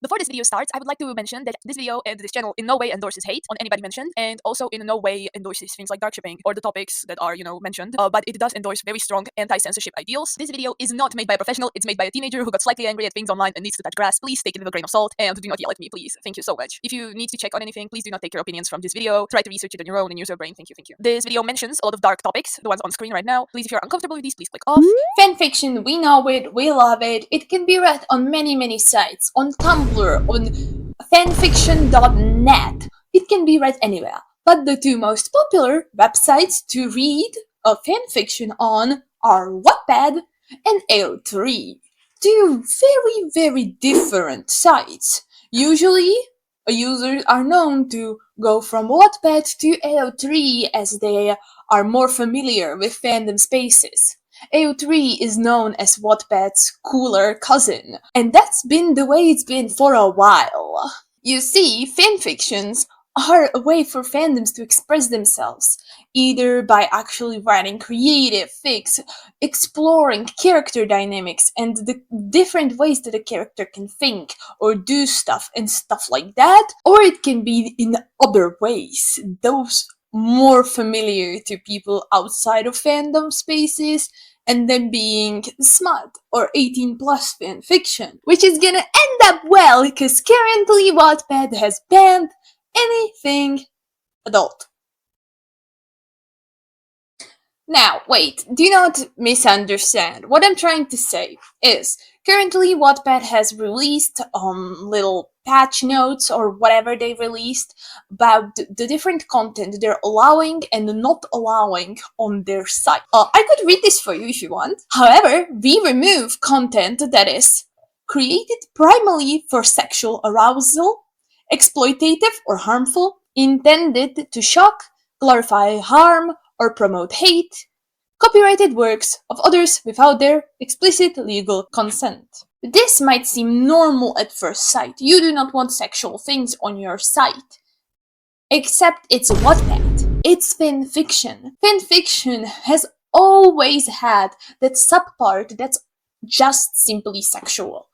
Before this video starts, I would like to mention that this video and this channel in no way endorses hate on anybody mentioned, and also in no way endorses things like dark shipping or the topics that are, mentioned, but it does endorse very strong anti-censorship ideals. This video is not made by a professional, it's made by a teenager who got slightly angry at things online and needs to touch grass. Please take it with a grain of salt, and do not yell at me, please. Thank you so much. If you need to check on anything, please do not take your opinions from this video. Try to research it on your own and use your brain. Thank you, thank you. This video mentions a lot of dark topics, the ones on screen right now. Please, if you're uncomfortable with these, please click off. Fanfiction, we know it, we love it. It can be read on many sites, on Tumblr, on fanfiction.net. It can be read anywhere. But the two most popular websites to read a fanfiction on are Wattpad and AO3. Two very different sites. Usually, users are known to go from Wattpad to AO3 as they are more familiar with fandom spaces. AO3 is known as Wattpad's cooler cousin, and that's been the way it's been for a while. You see, fanfictions are a way for fandoms to express themselves, either by actually writing creative fics, exploring character dynamics and the different ways that a character can think or do stuff and stuff like that, or it can be in other ways, those more familiar to people outside of fandom spaces, and then being smut or 18 plus fanfiction, which is gonna end up well because currently Wattpad has banned anything adult. Now, wait, do not misunderstand. What I'm trying to say is, currently Wattpad has released little patch notes or whatever they released about the different content they're allowing and not allowing on their site. I could read this for you if you want. However, we remove content that is created primarily for sexual arousal, exploitative or harmful, intended to shock, glorify harm, or promote hate, copyrighted works of others without their explicit legal consent. This might seem normal at first sight. You do not want sexual things on your site. Except it's Wattpad. It's fanfiction. Fanfiction has always had that subpart that's just simply sexual.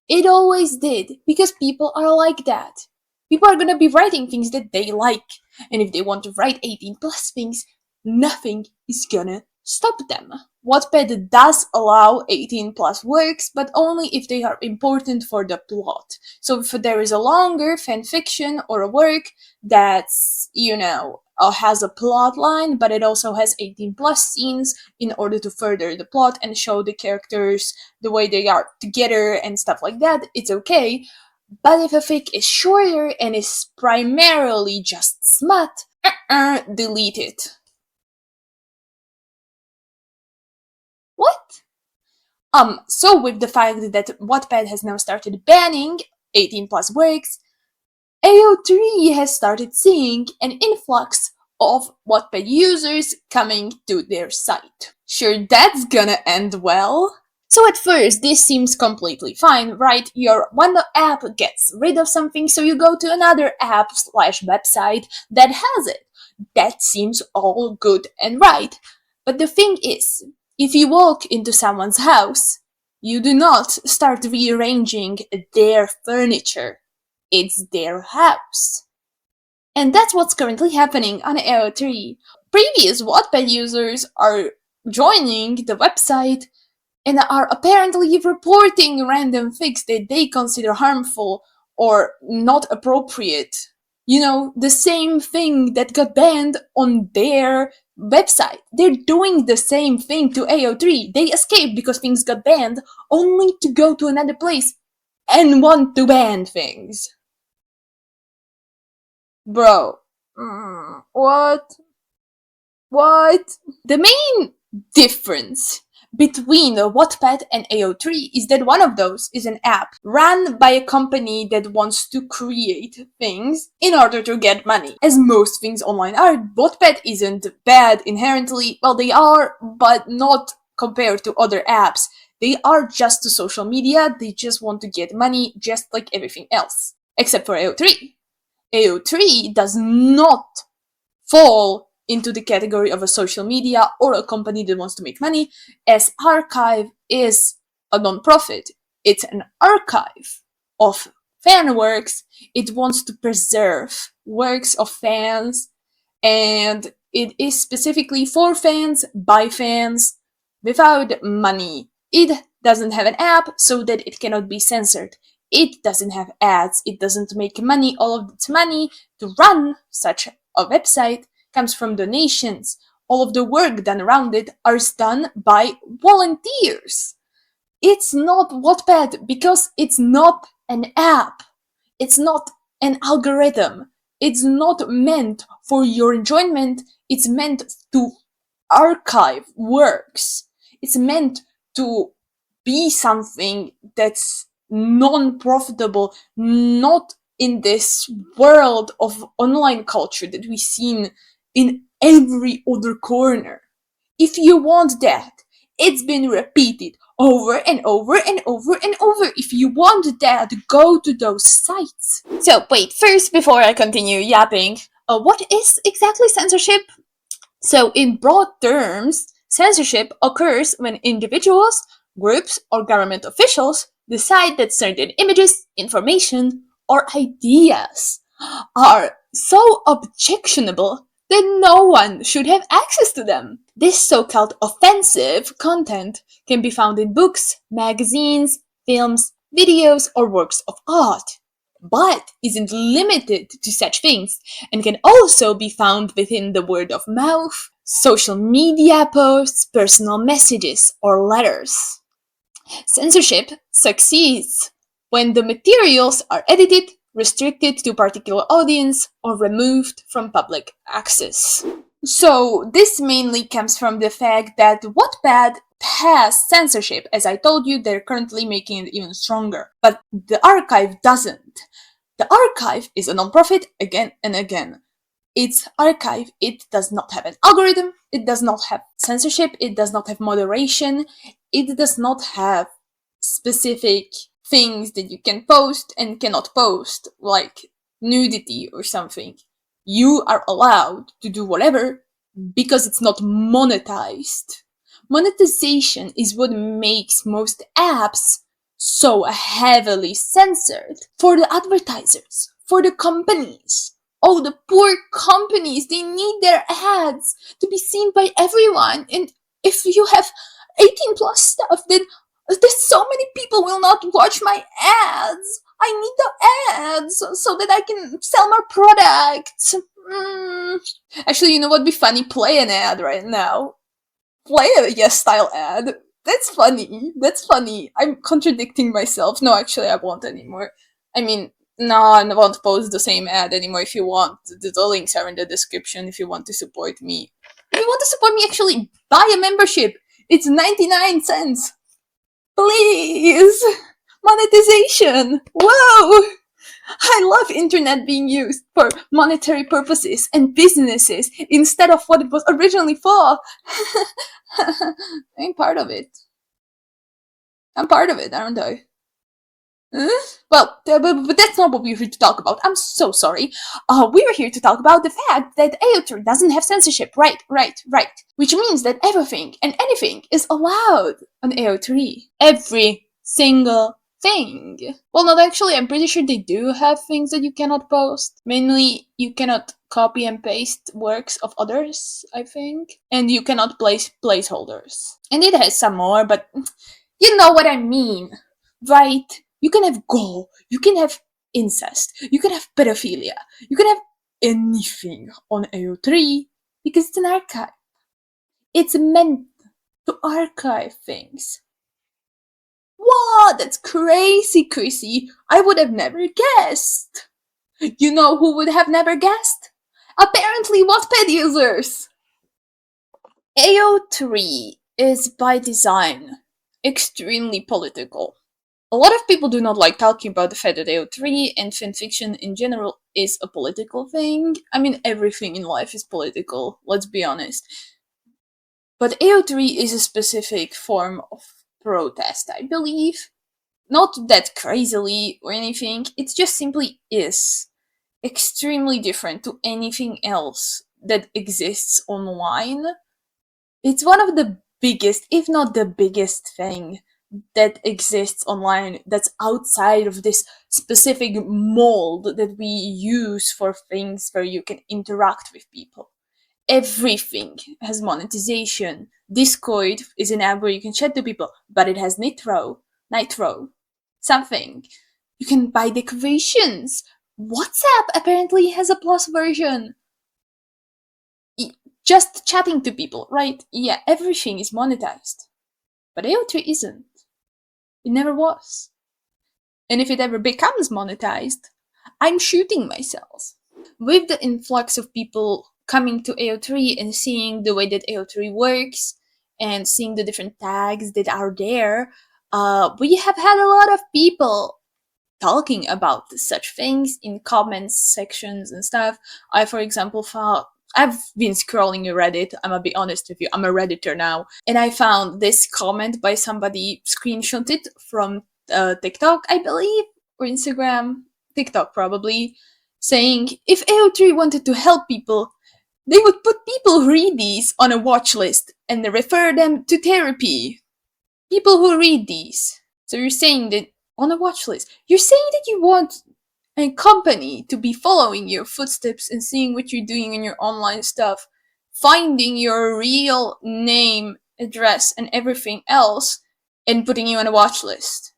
It always did, because people are like that. People are gonna be writing things that they like, and if they want to write 18 plus things, nothing is gonna stop them. Wattpad does allow 18 plus works, but only if they are important for the plot. So if there is a longer fanfiction or a work that's, has a plot line, but it also has 18 plus scenes in order to further the plot and show the characters the way they are together and stuff like that, it's okay. But if a fic is shorter and is primarily just smut, delete it. What? So with the fact that Wattpad has now started banning 18 plus works, AO3 has started seeing an influx of Wattpad users coming to their site. Sure, that's gonna end well. So at first, this seems completely fine, right? One app gets rid of something, so you go to another app/website that has it. That seems all good and right. But the thing is, if you walk into someone's house, you do not start rearranging their furniture. It's their house. And that's what's currently happening on AO3. Previous Wattpad users are joining the website and are apparently reporting random fics that they consider harmful or not appropriate. The same thing that got banned on their website. They're doing the same thing to AO3. They escaped because things got banned, only to go to another place and want to ban things. Bro. What? The main difference between Wattpad and AO3 is that one of those is an app run by a company that wants to create things in order to get money, as most things online are. Wattpad isn't bad inherently. Well, they are, but not compared to other apps. They are just to social media. They just want to get money, just like everything else, except for AO3. AO3 does not fall into the category of a social media or a company that wants to make money, as Archive is a non-profit. It's an archive of fan works, it wants to preserve works of fans, and it is specifically for fans, by fans, without money. It doesn't have an app so that it cannot be censored. It doesn't have ads, it doesn't make money. All of its money to run such a website comes from donations. All of the work done around it is done by volunteers. It's not Wattpad because it's not an app. It's not an algorithm. It's not meant for your enjoyment. It's meant to archive works. It's meant to be something that's non-profitable, not in this world of online culture that we've seen in every other corner. If you want that, it's been repeated over and over and over and over. If you want that, go to those sites. So wait, first, before I continue yapping, what is exactly censorship? So in broad terms, censorship occurs when individuals, groups, or government officials decide that certain images, information, or ideas are so objectionable that no one should have access to them. This so-called offensive content can be found in books, magazines, films, videos, or works of art, but isn't limited to such things and can also be found within the word of mouth, social media posts, personal messages, or letters. Censorship succeeds when the materials are edited, restricted to a particular audience, or removed from public access. So this mainly comes from the fact that Wattpad has censorship. As I told you, they're currently making it even stronger. But the archive doesn't. The archive is a non-profit again and again. Its archive, it does not have an algorithm, it does not have censorship, it does not have moderation, it does not have specific things that you can post and cannot post, like nudity or something. You are allowed to do whatever because it's not monetized. Monetization is what makes most apps so heavily censored. For the advertisers, for the companies. Oh, the poor companies, they need their ads to be seen by everyone. And if you have 18 plus stuff, then there's so many people will not watch my ads. I need the ads so that I can sell more products. Actually, you know what would be funny? Play an ad right now. Play a Yes Style ad. That's funny. That's funny. I'm contradicting myself. No, actually, I won't anymore. I mean, no, I won't post the same ad anymore. If you want, the links are in the description if you want to support me. If you want to support me, actually, buy a membership. It's 99 cents. Please! Monetization! Whoa! I love internet being used for monetary purposes and businesses instead of what it was originally for. I'm part of it. I'm part of it, aren't I? Well, but that's not what we're here to talk about. I'm so sorry. We're here to talk about the fact that AO3 doesn't have censorship. Right. Which means that everything and anything is allowed on AO3. Every single thing. Well, not actually. I'm pretty sure they do have things that you cannot post. Mainly, you cannot copy and paste works of others, I think. And you cannot place placeholders. And it has some more, but you know what I mean, right? You can have gore, you can have incest, you can have pedophilia, you can have anything on AO3 because it's an archive. It's meant to archive things. Wow, that's crazy, Chrissy. I would have never guessed. You know who would have never guessed? Apparently Wattpad users! AO3 is by design extremely political. A lot of people do not like talking about the fact that AO3 and fanfiction in general is a political thing. I mean, everything in life is political, let's be honest. But AO3 is a specific form of protest, I believe. Not that crazily or anything, it just simply is extremely different to anything else that exists online. It's one of the biggest, if not the biggest thing that exists online that's outside of this specific mold that we use for things where you can interact with people. Everything has monetization. Discord is an app where you can chat to people, but it has nitro, something. You can buy decorations. WhatsApp apparently has a plus version. Just chatting to people, right? Yeah, everything is monetized. But AO3 isn't. It never was. And if it ever becomes monetized, I'm shooting myself. With the influx of people coming to AO3 and seeing the way that AO3 works and seeing the different tags that are there, we have had a lot of people talking about such things in comments sections and stuff. I, for example, found I've been scrolling Reddit. I'm gonna be honest with you. I'm a Redditor now, and I found this comment by somebody screenshotted from TikTok, I believe, or Instagram, TikTok probably, saying if AO3 wanted to help people, they would put people who read these on a watch list and refer them to therapy. People who read these. So you're saying that on a watch list, you're saying that you want a company to be following your footsteps and seeing what you're doing in your online stuff, finding your real name, address, and everything else, and putting you on a watch list.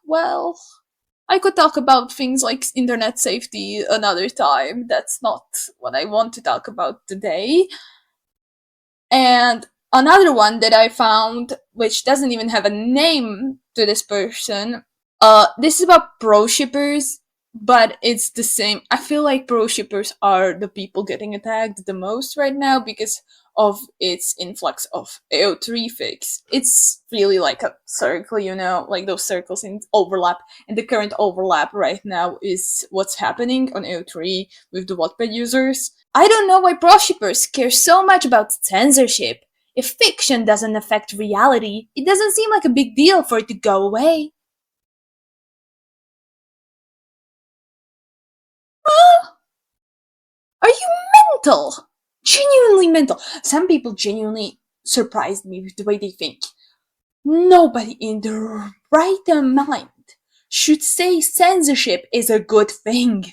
Well, I could talk about things like internet safety another time. That's not what I want to talk about today. And another one that I found, which doesn't even have a name to this person, this is about pro shippers, but it's the same. I feel like pro shippers are the people getting attacked the most right now because of its influx of AO3 fix. It's really like a circle, you know, like those circles in overlap. And the current overlap right now is what's happening on AO3 with the Wattpad users. I don't know why pro shippers care so much about censorship. If fiction doesn't affect reality, it doesn't seem like a big deal for it to go away. Are you mental? Genuinely mental. Some people genuinely surprised me with the way they think. Nobody in their right mind should say censorship is a good thing.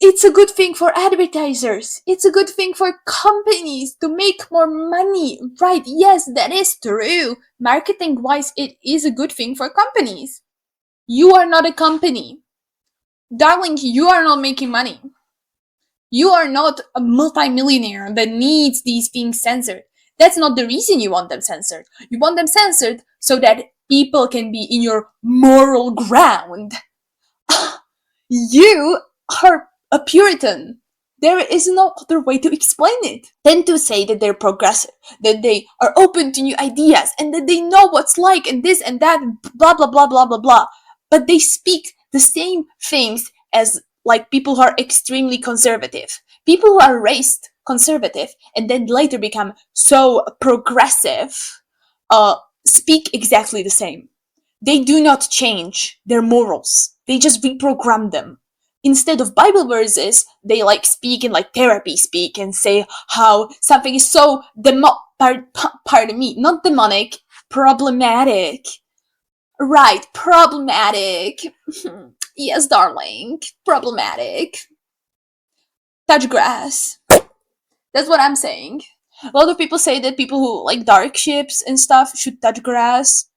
It's a good thing for advertisers. It's a good thing for companies to make more money. Right, yes, that is true. Marketing wise, it is a good thing for companies. You are not a company. Darling, you are not making money. You are not a multimillionaire that needs these things censored. That's not the reason you want them censored. You want them censored so that people can be in your moral ground. You are a Puritan. There is no other way to explain it than to say that they're progressive, that they are open to new ideas, and that they know what's like, and this and that, and blah blah blah blah blah blah. But they speak the same things as like people who are extremely conservative, people who are raised conservative and then later become so progressive, speak exactly the same. They do not change their morals. They just reprogram them. Instead of Bible verses, they like speak in like therapy speak and say how something is so pardon me, not demonic, problematic. Right, problematic. Yes, darling, problematic. Touch grass. That's what I'm saying. A lot of people say that people who like dark ships and stuff should touch grass.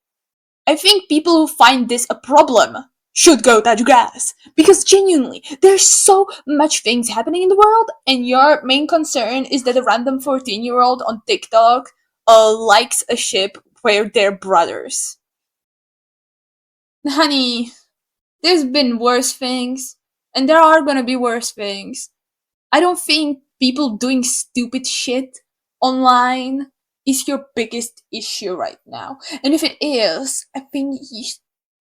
I think people who find this a problem should go touch grass. Because genuinely, there's so much things happening in the world, and your main concern is that a random 14-year-old on TikTok likes a ship where they're brothers. Honey, there's been worse things, and there are gonna be worse things. I don't think people doing stupid shit online is your biggest issue right now. And if it is, I think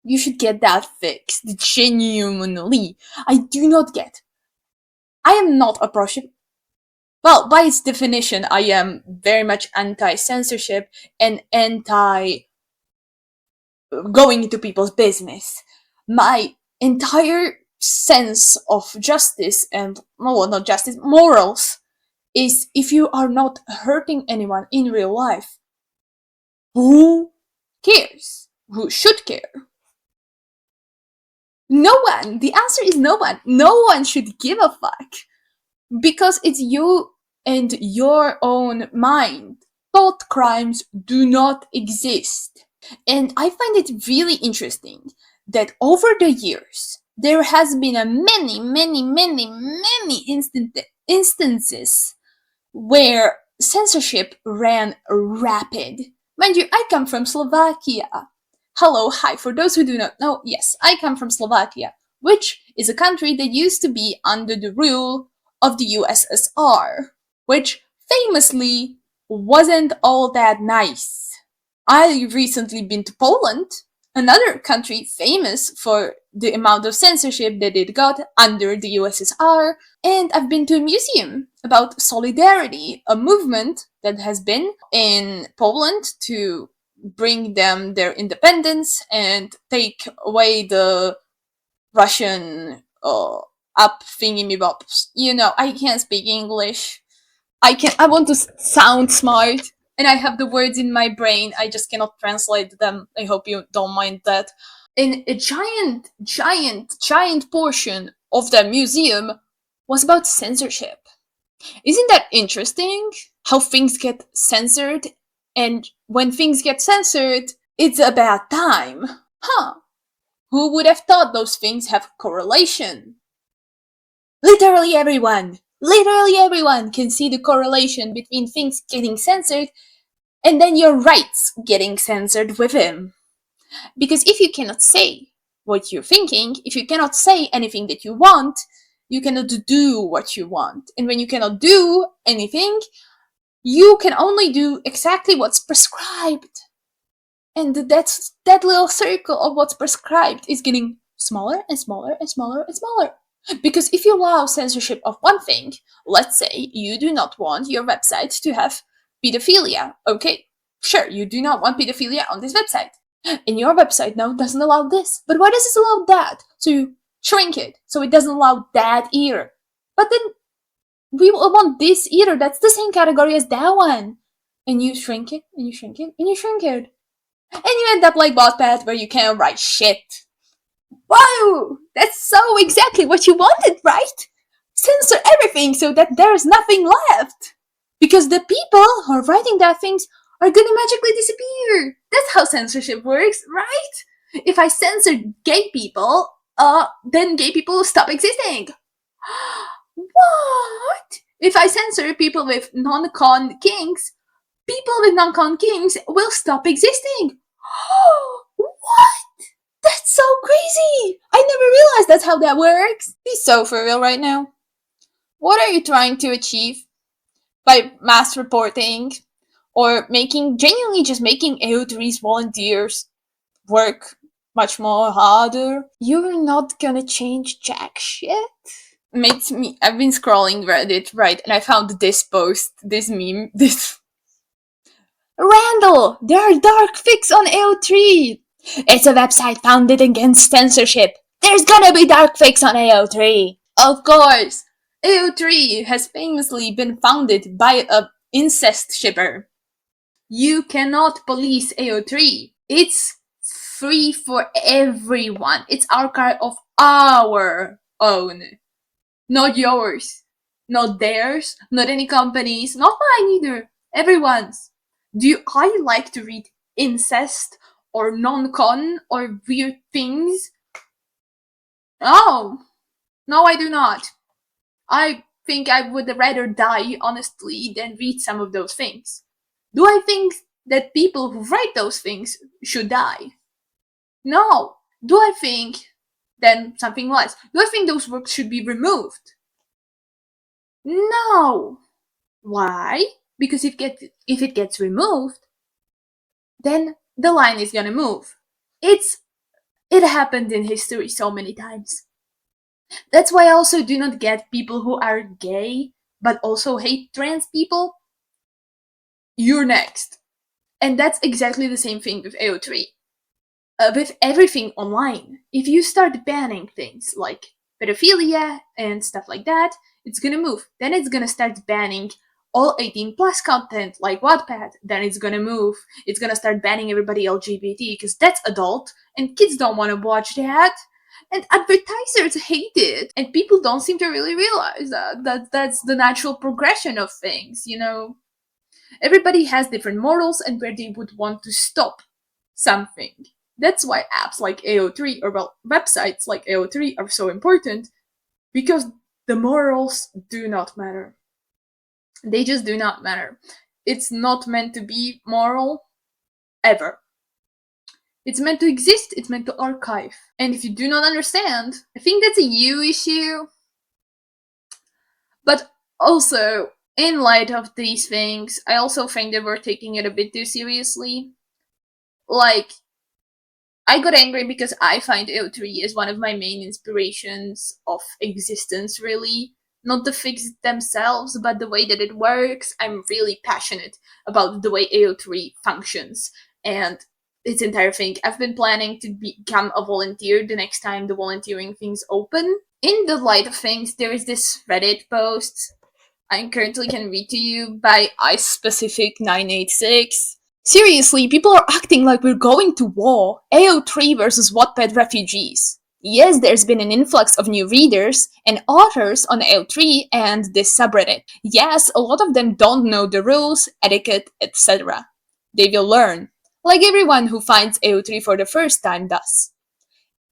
you should get that fixed. Genuinely. I do not get. I am not a pro ship. Well, by its definition, I am very much anti-censorship and anti going into people's business. My entire sense of justice and, well, not justice, morals is if you are not hurting anyone in real life, who cares? Who should care? No one. The answer is no one. No one should give a fuck. Because it's you and your own mind. Thought crimes do not exist. And I find it really interesting that over the years, there has been a many instances where censorship ran rapid. Mind you, I come from Slovakia. Hello, hi, for those who do not know, yes, I come from Slovakia, which is a country that used to be under the rule of the USSR, which famously wasn't all that nice. I recently been to Poland, another country famous for the amount of censorship that it got under the USSR, and I've been to a museum about solidarity, a movement that has been in Poland to bring them their independence and take away the Russian up thingy-me-bops. You know, I can't speak English. I want to sound smart, and I have the words in my brain. I just cannot translate them. I hope you don't mind that. And a giant portion of the museum was about censorship. Isn't that interesting? How things get censored, and when things get censored, it's a bad time. Huh. Who would have thought those things have correlation? Literally everyone can see the correlation between things getting censored and then your rights getting censored with him. Because if you cannot say what you're thinking, if you cannot say anything that you want, you cannot do what you want. And when you cannot do anything, you can only do exactly what's prescribed. And that little circle of what's prescribed is getting smaller and smaller and smaller and smaller. Because if you allow censorship of one thing, let's say you do not want your website to have pedophilia. Okay, sure, you do not want pedophilia on this website. And your website now doesn't allow this. But why does it allow that? So you shrink it, so it doesn't allow that either. But then we will want this either. That's the same category as that one. And you shrink it, and you shrink it, and you shrink it. And you end up like Wattpad, where you can't write shit. Wow! That's so exactly what you wanted, right? Censor everything so that there's nothing left. Because the people who are writing that things are gonna magically disappear. That's how censorship works, right? If I censor gay people, then gay people stop existing. What? If I censor people with non-con kinks, people with non-con kinks will stop existing. What? That's so crazy! I never realized that's how that works. Be so for real right now. What are you trying to achieve by mass reporting or genuinely just making AO3's volunteers work much more harder? You're not gonna change jack shit. Makes me. I've been scrolling Reddit, right, and I found this post, this meme, this. Randall, there are dark fics on AO3. It's a website founded against censorship. There's gonna be dark fics on AO3. Of course, AO3 has famously been founded by a incest shipper. You cannot police AO3. It's free for everyone. It's archive of our own. Not yours. Not theirs. Not any company's. Not mine either. Everyone's. I like to read incest or non-con or weird things? No. No, I do not. I think I would rather die, honestly, than read some of those things. Do I think that people who write those things should die? No. Do I think then something less? Do I think those works should be removed? No. Why? Because if it gets removed, then the line is gonna move. It happened in history so many times. That's why I also do not get people who are gay but also hate trans people. You're next. And that's exactly the same thing with AO3. With everything online, if you start banning things like pedophilia and stuff like that, It's gonna move. Then it's gonna start banning all 18 plus content like Wattpad. Then it's gonna move. It's gonna start banning everybody LGBT because that's adult and kids don't want to watch that. And advertisers hate it. And people don't seem to really realize that that's the natural progression of things, you know? Everybody has different morals and where they would want to stop something. That's why apps like AO3 or well, websites like AO3 are so important because the morals do not matter. They just do not matter. It's not meant to be moral ever. It's meant to exist, it's meant to archive. And if you do not understand, I think that's a you issue. But also, in light of these things, I also think that we're taking it a bit too seriously. Like, I got angry because I find AO3 is one of my main inspirations of existence, really. Not the things themselves, but the way that it works. I'm really passionate about the way AO3 functions and its entire thing. I've been planning to become a volunteer the next time the volunteering things open. In the light of things, there is this Reddit post I currently can read to you by iSpecific986. Seriously, people are acting like we're going to war. AO3 versus Wattpad refugees. Yes, there's been an influx of new readers and authors on AO3 and this subreddit. Yes, a lot of them don't know the rules, etiquette, etc. They will learn, like everyone who finds AO3 for the first time does.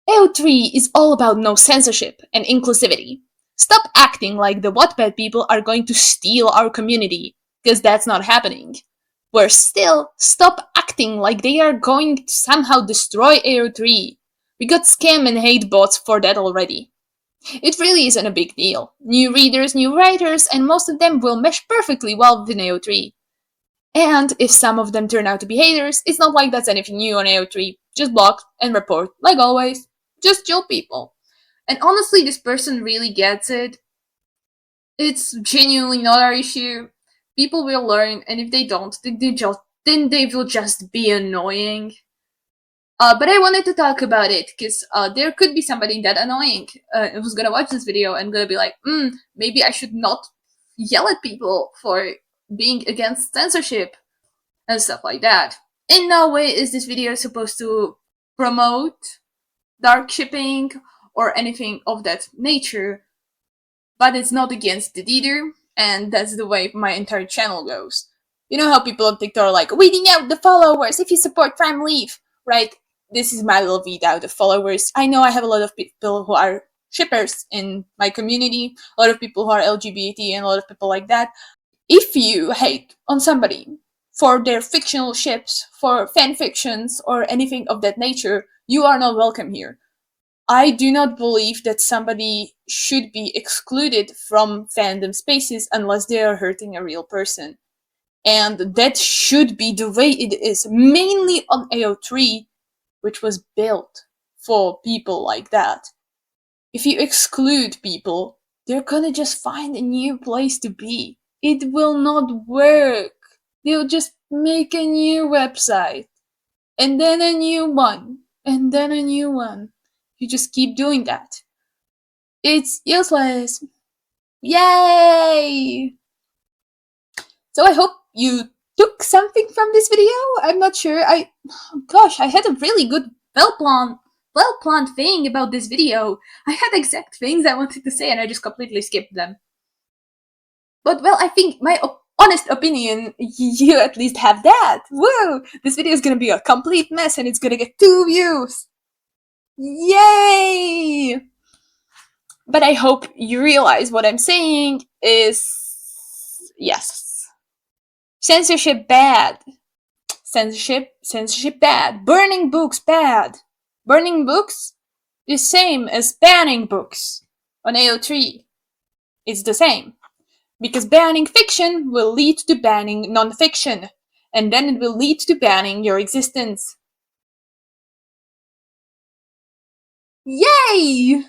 AO3 is all about no censorship and inclusivity. Stop acting like the Wattpad people are going to steal our community, because that's not happening. Worse still, stop acting like they are going to somehow destroy AO3. We got scam and hate bots for that already. It really isn't a big deal. New readers, new writers, and most of them will mesh perfectly well within AO3. And if some of them turn out to be haters, it's not like that's anything new on AO3. Just block and report, like always. Just chill people. And honestly, this person really gets it. It's genuinely not our issue. People will learn, and if they don't, then they will just be annoying. But I wanted to talk about it because there could be somebody that annoying who's gonna watch this video and gonna be like, maybe I should not yell at people for being against censorship and stuff like that. In no way is this video supposed to promote dark shipping or anything of that nature, but it's not against it either, and that's the way my entire channel goes. You know how people on TikTok are like, weeding out the followers, if you support crime, leave, right? This is my little weed out of followers. I know I have a lot of people who are shippers in my community, a lot of people who are LGBT, and a lot of people like that. If you hate on somebody for their fictional ships, for fan fictions, or anything of that nature, you are not welcome here. I do not believe that somebody should be excluded from fandom spaces unless they are hurting a real person. And that should be the way it is, mainly on AO3, which was built for people like that. If you exclude people, they're gonna just find a new place to be. It will not work. They'll just make a new website, and then a new one, and then a new one. You just keep doing that. It's useless. Yay! So I hope you took something from this video. I'm not sure. Gosh, I had a really good, well-planned thing about this video. I had exact things I wanted to say and I just completely skipped them. But well, I think my honest opinion, you at least have that. Woo! This video is gonna be a complete mess and it's gonna get 2 views. Yay! But I hope you realize what I'm saying is yes. Censorship bad. Censorship bad. Burning books bad. Burning books the same as banning books on AO3. It's the same. Because banning fiction will lead to banning non-fiction, and then it will lead to banning your existence. Yay!